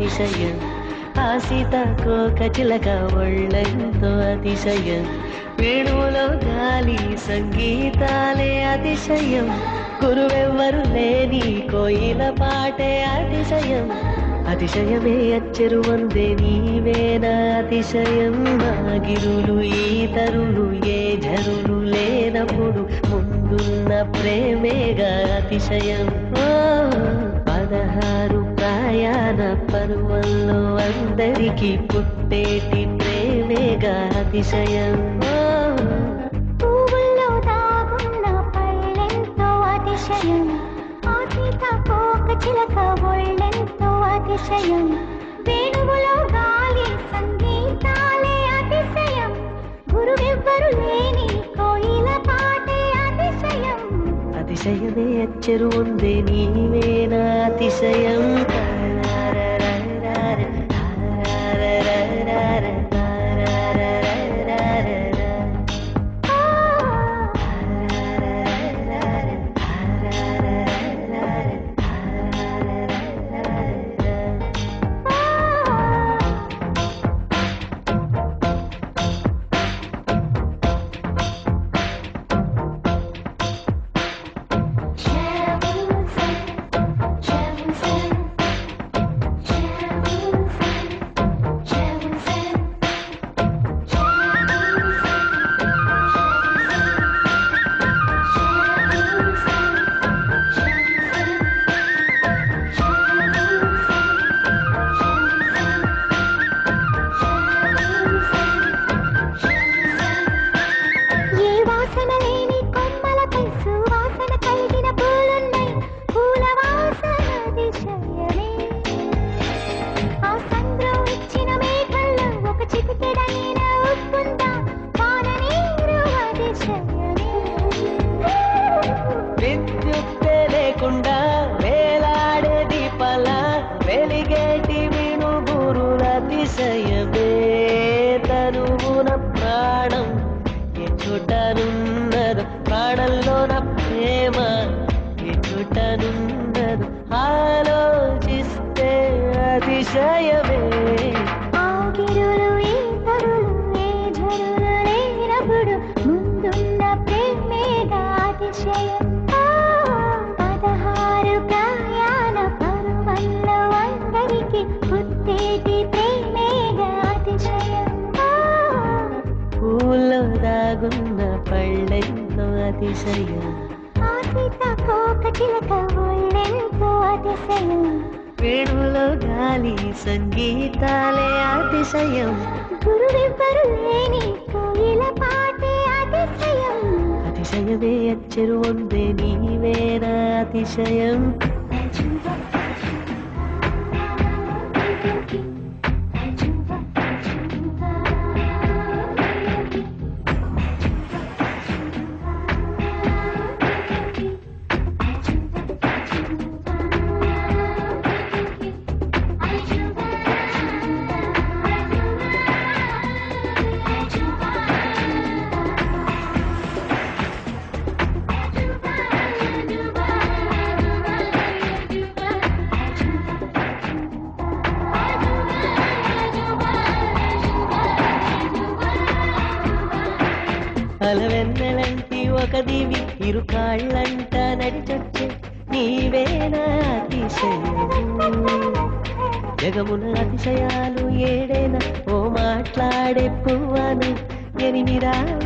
అతిశయం ఆ సీతాకోక చిలక ఒళ్ళెంతో అతిశయం వేణువులో గాలి సంగీతాలే అతిశయం గురువెవ్వరు లేని కోయిల పాటే అతిశయం అతిశయమే అచ్చెరు వందే నీవేనా అతిశయం గిరులు ఈతరులు ఏ ఝరులు లేనప్పుడు ముందున్న ప్రేమేగా అతిశయం 16 ప్రయాణ పర్వంలో అందరికీ పుట్టేటి ప్రేమేగా అతిశయం పువ్వుల్లో దాగున్న పళ్ళెంతో అతిశయం ఆ సీతాకోక చిలక ఒళ్ళెంతో అతిశయం వేణువులో గాలి సంగీతాలే అతిశయం గురువెవ్వరు లేని కోయిల పాటే అతిశయం అతిశయమే అచ్చెరు ఉందే నీవేనా అతిశయం అతిశయమే తనువున ప్రాణం ఎచుటనున్నదు ప్రాణంలోన ప్రేమ ఎచుటనున్నదు ఆలోచిస్తే అతిశయమే ఆగిరులు ఈతరులు ఏ ఝరులు లేనప్పుడు ముందున్న ప్రేమేగా అతిశయం 16 ప్రయాణ పర్వంలో అందరికీ పుట్టేటి ప్రేమేగా అతిశయం పూల్లో దాగున్న పళ్ళెంతో అతిశయం ఆ సీతాకోక చిలక ఒళ్ళెంతో అతిశయం వేణువులో గాలి సంగీతాలే అతిశయం గురువెవ్వరు లేని కోయిల పాటే అతిశయం అతిశయమే అచ్చెరు ఉందే నీవేనా అతిశయం అలవెన్నెలంటి ఒక దివి ఇరుకాళ్ళంట నడిచొచ్చే నీవేనా అతిశయం జగమున అతిశయాలు ఏడేనా ఓ మాట్లాడే పువ్వాను ఎనిమిరాతిశయము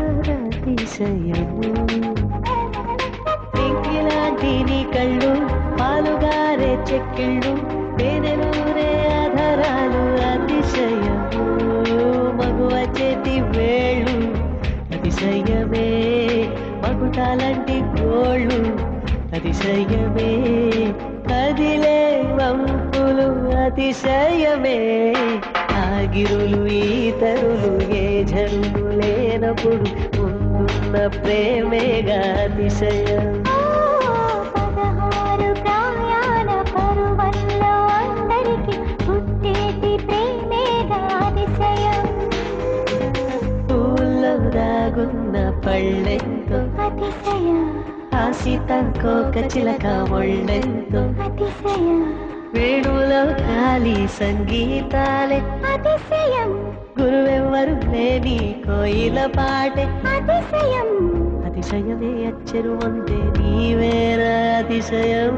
ఇంకిలాంటి నీ కళ్ళు పాలుగారే చెక్కిళ్ళు తేనెలూరే ఆధారాలు అతిశయము మగువ చేతి వేళ్ళు అతిశయమే మగుటాలంటి గోళ్ళు అతిశయమే కదిలే వంపులు అతిశయమే ఆగిరులు ఈతరులు ఏ ఝరులు లేనప్పుడు ముందున్న ప్రేమేగా అతిశయం 16 ప్రయాణ పర్వంలో అందరికీ పుట్టేటి ప్రేమేగా అతిశయం పూల్లో దాగున్న పళ్ళెంతో అతిశయం ఆ సీతాకోక చిలక ఒళ్ళెంతో అతిశయం వేణులో గాలి సంగీతాలే అతిశయం గురువెవ్వరు లేని కోయిల పాటే అతిశయం అతిశయమే అచ్చరు వందే నీవేరా అతిశయం